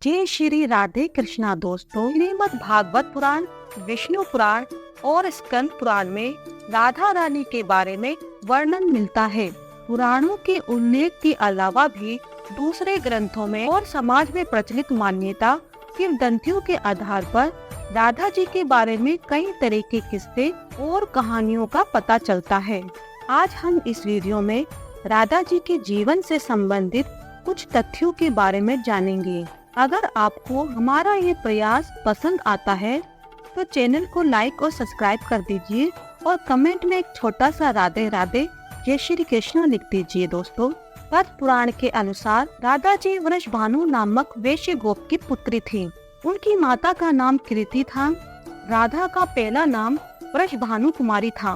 जय श्री राधे कृष्णा दोस्तों। श्रीमद् भागवत पुराण, विष्णु पुराण और स्कंद पुराण में राधा रानी के बारे में वर्णन मिलता है। पुराणों के उल्लेख के अलावा भी दूसरे ग्रंथों में और समाज में प्रचलित मान्यता किंवदंतियों के आधार पर राधा जी के बारे में कई तरह के किस्से और कहानियों का पता चलता है। आज हम इस वीडियो में राधा जी के जीवन से संबंधित कुछ तथ्यों के बारे में जानेंगे। अगर आपको हमारा ये प्रयास पसंद आता है तो चैनल को लाइक और सब्सक्राइब कर दीजिए और कमेंट में एक छोटा सा राधे राधे जय श्री कृष्ण लिख दीजिए। दोस्तों, पद्म पुराण के अनुसार राधा जी वृषभानु नामक वैश्य गोप की पुत्री थी। उनकी माता का नाम कृति था। राधा का पहला नाम वृषभानु कुमारी था।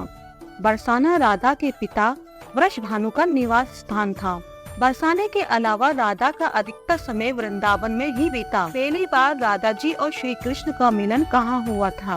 बरसाना राधा के पिता वृषभानु का निवास स्थान था। बरसाने के अलावा राधा का अधिकतर समय वृंदावन में ही बीता। पहली बार राधा जी और श्री कृष्ण का मिलन कहाँ हुआ था?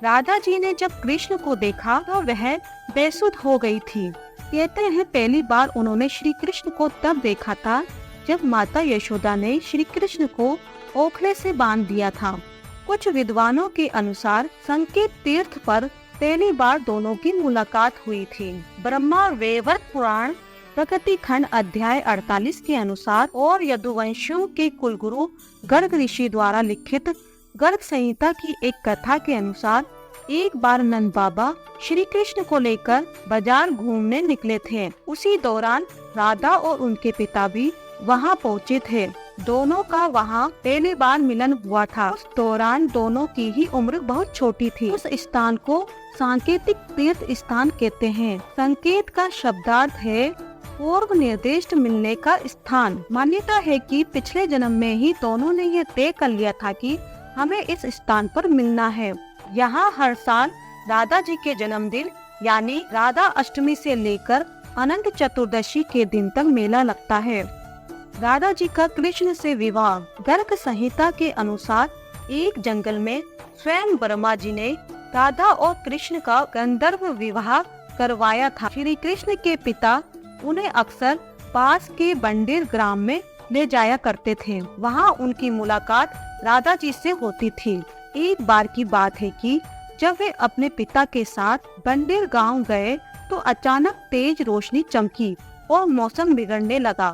राधा जी ने जब कृष्ण को देखा तो वह बेसुध हो गई थी। कहते हैं पहली बार उन्होंने श्री कृष्ण को तब देखा था जब माता यशोदा ने श्री कृष्ण को ओखले से बांध दिया था। कुछ विद्वानों के अनुसार संकेत तीर्थ पर पहली बार दोनों की मुलाकात हुई थी। ब्रह्मा वैवर्त पुराण प्रकृति खंड अध्याय 48 के अनुसार और यदुवंशियों के कुलगुरु गर्ग ऋषि द्वारा लिखित गर्ग संहिता की एक कथा के अनुसार एक बार नंद बाबा श्री कृष्ण को लेकर बाजार घूमने निकले थे। उसी दौरान राधा और उनके पिता भी वहां पहुंचे थे। दोनों का वहां पहली बार मिलन हुआ था। उस दौरान दोनों की ही उम्र बहुत छोटी थी। उस स्थान को सांकेतिक तीर्थ स्थान कहते हैं। संकेत का शब्दार्थ है पूर्व निर्दिष्ट मिलने का स्थान। मान्यता है कि पिछले जन्म में ही दोनों ने यह तय कर लिया था कि हमें इस स्थान पर मिलना है। यहाँ हर साल राधा जी के जन्मदिन यानी राधा अष्टमी से लेकर अनंत चतुर्दशी के दिन तक मेला लगता है। राधा जी का कृष्ण से विवाह। गर्ग संहिता के अनुसार एक जंगल में स्वयं ब्रह्मा जी ने राधा और कृष्ण का गंधर्व विवाह करवाया था। श्री कृष्ण के पिता उन्हें अक्सर पास के बंडेर ग्राम में ले जाया करते थे। वहाँ उनकी मुलाकात राधा जी से होती थी। एक बार की बात है कि जब वे अपने पिता के साथ बंडेर गांव गए तो अचानक तेज रोशनी चमकी और मौसम बिगड़ने लगा।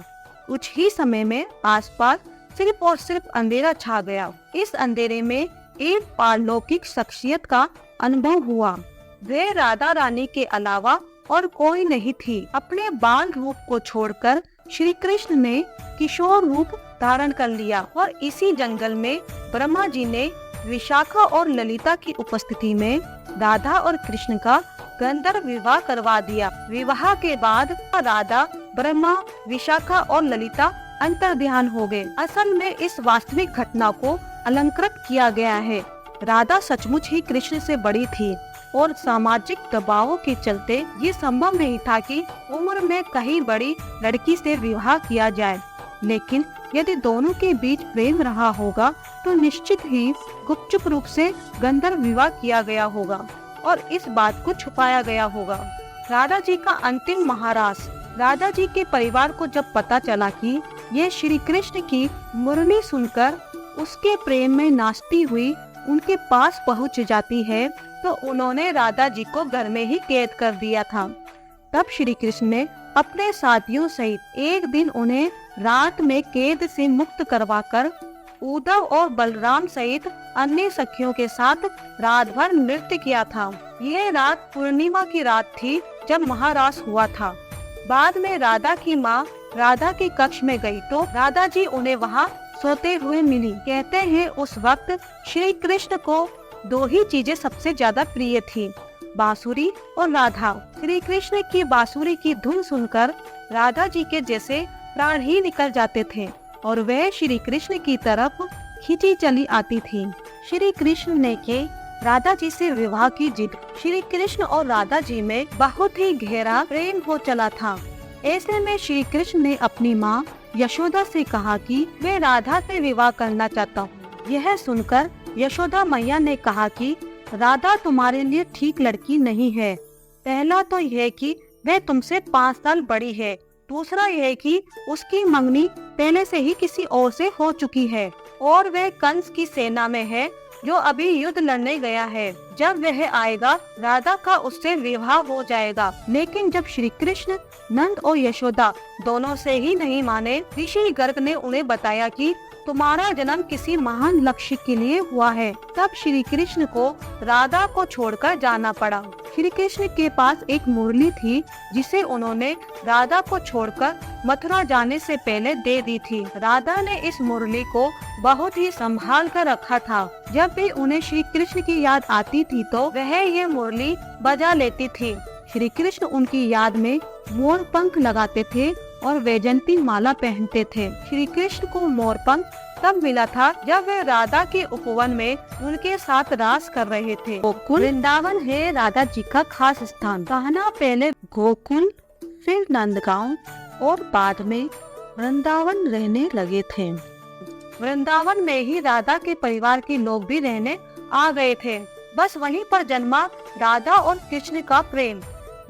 कुछ ही समय में आसपास सिर्फ और सिर्फ अंधेरा छा गया। इस अंधेरे में एक पारलौकिक शख्सियत का अनुभव हुआ। वे राधा रानी के अलावा और कोई नहीं थी। अपने बाल रूप को छोड़कर श्री कृष्ण ने किशोर रूप धारण कर लिया और इसी जंगल में ब्रह्मा जी ने विशाखा और ललिता की उपस्थिति में राधा और कृष्ण का गंधर्व विवाह करवा दिया। विवाह के बाद राधा, ब्रह्मा, विशाखा और ललिता अंतर्ध्यान हो गए। असल में इस वास्तविक घटना को अलंकृत किया गया है। राधा सचमुच ही कृष्ण से बड़ी थी और सामाजिक दबावों के चलते ये संभव नहीं था कि उम्र में कहीं बड़ी लड़की से विवाह किया जाए। लेकिन यदि दोनों के बीच प्रेम रहा होगा तो निश्चित ही गुपचुप रूप से गंधर्व विवाह किया गया होगा और इस बात को छुपाया गया होगा। राधा जी का अंतिम महारास। राधा जी के परिवार को जब पता चला कि ये श्री कृष्ण की मुरली सुनकर उसके प्रेम में नाचती हुई उनके पास पहुंच जाती है तो उन्होंने राधा जी को घर में ही कैद कर दिया था। तब श्री कृष्ण ने अपने साथियों सहित एक दिन उन्हें रात में कैद से मुक्त करवाकर उद्धव और बलराम सहित अन्य सखियों के साथ रात भर नृत्य किया था। यह रात पूर्णिमा की रात थी जब महारास हुआ था। बाद में राधा की माँ राधा के कक्ष में गई तो राधा जी उन्हें वहाँ सोते हुए मिली। कहते हैं उस वक्त श्री कृष्ण को दो ही चीजें सबसे ज्यादा प्रिय थी, बांसुरी और राधा। श्री कृष्ण की बांसुरी की धुन सुनकर राधा जी के जैसे प्राण ही निकल जाते थे और वह श्री कृष्ण की तरफ खींची चली आती थी। श्री कृष्ण ने के राधा जी से विवाह की जिद। श्री कृष्ण और राधा जी में बहुत ही गहरा प्रेम हो चला था। ऐसे में श्री कृष्ण ने अपनी माँ यशोदा से कहा कि वे राधा से विवाह करना चाहता हूँ। यह सुनकर यशोदा मैया ने कहा कि राधा तुम्हारे लिए ठीक लड़की नहीं है। पहला तो यह कि वह तुमसे 5 साल बड़ी है, दूसरा यह कि उसकी मंगनी पहले से ही किसी और से हो चुकी है और वह कंस की सेना में है जो अभी युद्ध लड़ने गया है। जब वह आएगा राधा का उससे विवाह हो जाएगा। लेकिन जब श्री कृष्ण नंद और यशोदा दोनों से ही नहीं माने, ऋषि गर्ग ने उन्हें बताया कि तुम्हारा जन्म किसी महान लक्ष्य के लिए हुआ है। तब श्री कृष्ण को राधा को छोड़कर जाना पड़ा। श्री कृष्ण के पास एक मुरली थी जिसे उन्होंने राधा को छोड़कर मथुरा जाने से पहले दे दी थी। राधा ने इस मुरली को बहुत ही संभाल कर रखा था। जब भी उन्हें श्री कृष्ण की याद आती थी तो वह ये मुरली बजा लेती थी। श्री कृष्ण उनकी याद में मोर पंख लगाते थे और वैजंती माला पहनते थे। श्री कृष्ण को मोर पंख तब मिला था जब वे राधा के उपवन में उनके साथ रास कर रहे थे। गोकुल वृंदावन है राधा जी का खास स्थान। कहना पहले गोकुल, फिर नंदगांव और बाद में वृंदावन रहने लगे थे। वृंदावन में ही राधा के परिवार के लोग भी रहने आ गए थे। बस वहीं पर जन्मा राधा और कृष्ण का प्रेम।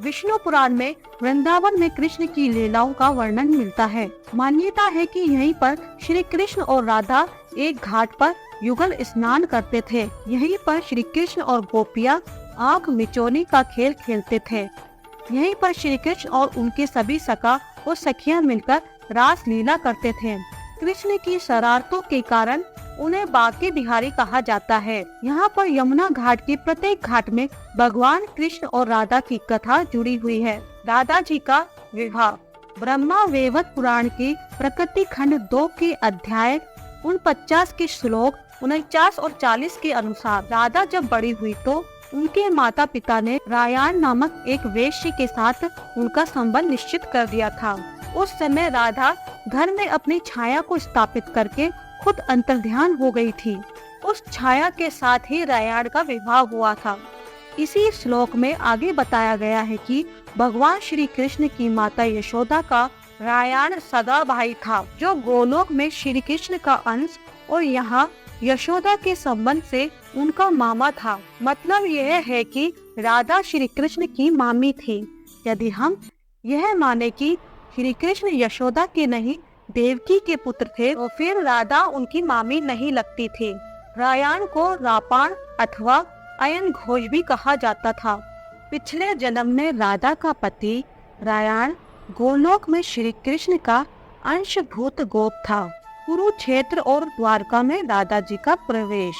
विष्णु पुराण में वृंदावन में कृष्ण की लीलाओं का वर्णन मिलता है। मान्यता है कि यहीं पर श्री कृष्ण और राधा एक घाट पर युगल स्नान करते थे। यहीं पर श्री कृष्ण और गोपियाँ आंख मिचौनी का खेल खेलते थे। यहीं पर श्री कृष्ण और उनके सभी सखा और सखियां मिलकर रास लीला करते थे। कृष्ण की शरारतों के कारण उन्हें बांके बिहारी कहा जाता है। यहाँ पर यमुना घाट के प्रत्येक घाट में भगवान कृष्ण और राधा की कथा जुड़ी हुई है। राधा जी का विवाह। ब्रह्मा वैवर्त पुराण के प्रकृति खंड 2 के अध्याय 49 के श्लोक 49 और 40 के अनुसार राधा जब बड़ी हुई तो उनके माता पिता ने रायान नामक एक वेश्य के साथ उनका संबंध निश्चित कर दिया था। उस समय राधा घर में अपनी छाया को स्थापित करके खुद अंतर्ध्यान हो गई थी। उस छाया के साथ ही रायान का विवाह हुआ था। इसी श्लोक में आगे बताया गया है कि भगवान श्री कृष्ण की माता यशोदा का रायान सगा भाई था, जो गोलोक में श्री कृष्ण का अंश और यहाँ यशोदा के संबंध से उनका मामा था। मतलब यह है कि राधा श्री कृष्ण की मामी थी। यदि हम यह माने कि श्री कृष्ण यशोदा के नहीं देवकी के पुत्र थे तो फिर राधा उनकी मामी नहीं लगती थी। रायान को रापान अथवा अयन घोष भी कहा जाता था। पिछले जन्म में राधा का पति रायान गोलोक में श्री कृष्ण का अंशभूत गोप था। कुरुक्षेत्र और द्वारका में राधा जी का प्रवेश।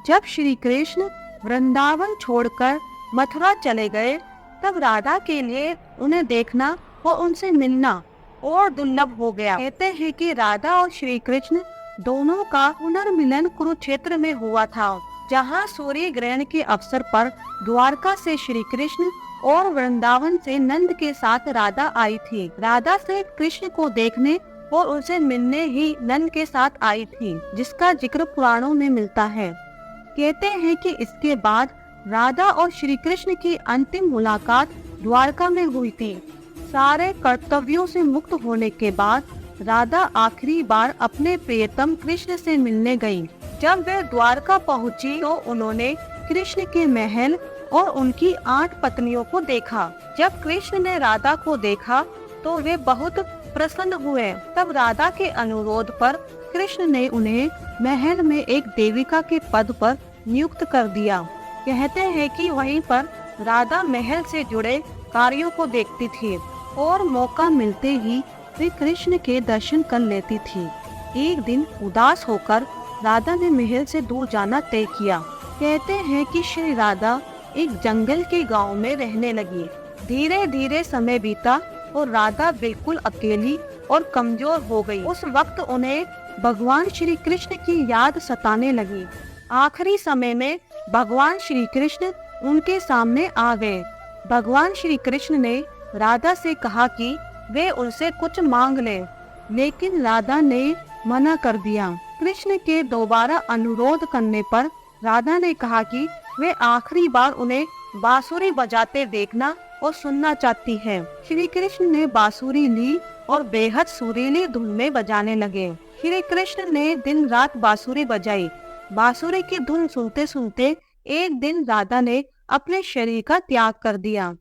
जब श्री कृष्ण वृंदावन छोड़कर मथुरा चले गए तब राधा के लिए उन्हें देखना और उनसे मिलना और दुर्लभ हो गया। कहते हैं कि राधा और श्री कृष्ण दोनों का पुनर्मिलन कुरुक्षेत्र में हुआ था, जहां सूर्य ग्रहण के अवसर पर द्वारका से श्री कृष्ण और वृंदावन से नंद के साथ राधा आई थी। राधा से कृष्ण को देखने और उनसे मिलने ही नंद के साथ आई थी, जिसका जिक्र पुराणों में मिलता है। कहते हैं कि इसके बाद राधा और श्री कृष्ण की अंतिम मुलाकात द्वारका में हुई थी। सारे कर्तव्यों से मुक्त होने के बाद राधा आखिरी बार अपने प्रियतम कृष्ण से मिलने गई। जब वे द्वारका पहुंची तो उन्होंने कृष्ण के महल और उनकी 8 पत्नियों को देखा। जब कृष्ण ने राधा को देखा तो वे बहुत प्रसन्न हुए। तब राधा के अनुरोध पर कृष्ण ने उन्हें महल में एक देविका के पद पर नियुक्त कर दिया। कहते हैं कि वहीं पर राधा महल से जुड़े कार्यों को देखती थी और मौका मिलते ही वे कृष्ण के दर्शन कर लेती थी। एक दिन उदास होकर राधा ने महल से दूर जाना तय किया। कहते हैं कि श्री राधा एक जंगल के गांव में रहने लगी। धीरे धीरे समय बीता और राधा बिल्कुल अकेली और कमजोर हो गई। उस वक्त उन्हें भगवान श्री कृष्ण की याद सताने लगी। आखिरी समय में भगवान श्री कृष्ण उनके सामने आ गए। भगवान श्री कृष्ण ने राधा से कहा कि वे उनसे कुछ मांग ले, लेकिन राधा ने मना कर दिया। कृष्ण के दोबारा अनुरोध करने पर राधा ने कहा कि वे आखिरी बार उन्हें बांसुरी बजाते देखना और सुनना चाहती है। श्री कृष्ण ने बांसुरी ली और बेहद सुरीली धुन में बजाने लगे। श्री कृष्ण ने दिन रात बांसुरी बजाई। बांसुरी की धुन सुनते सुनते एक दिन राधा ने अपने शरीर का त्याग कर दिया।